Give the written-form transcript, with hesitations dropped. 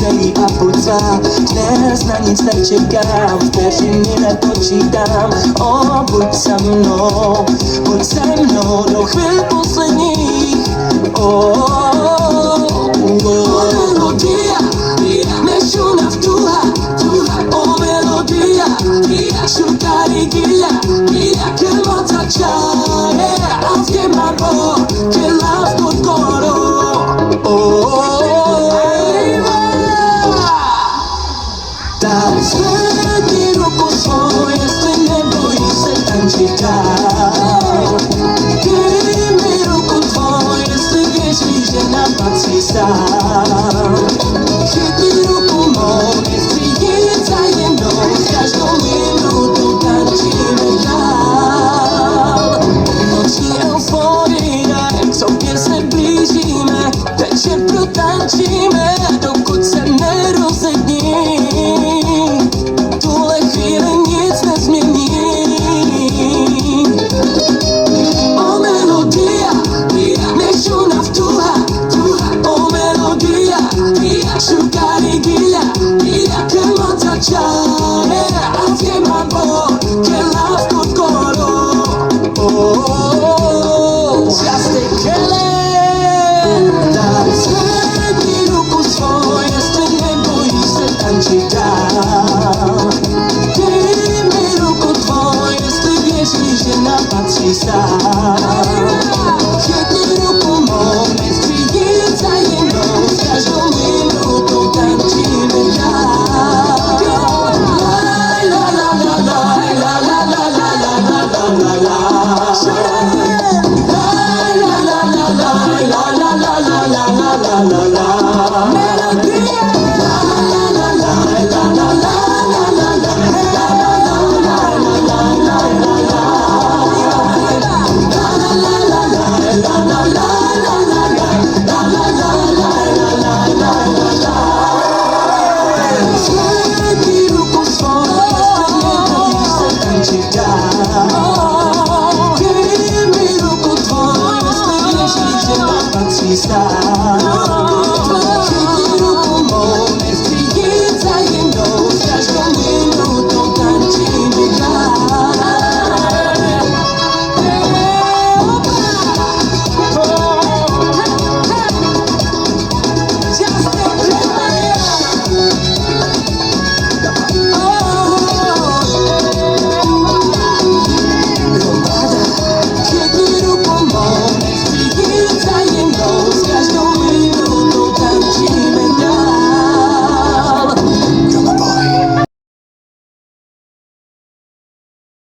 strzeli, a płuca dnes na nic tak czekam. W pierwszej minę to ci dam. O, budź ze mną do chwil posledních. Melodia, me tuha, melodia, shukari gila, que mata chare, aunque maro, que las no coro. Tak, zbyt mi ruku swoje, z tym nie boi się tańczyć.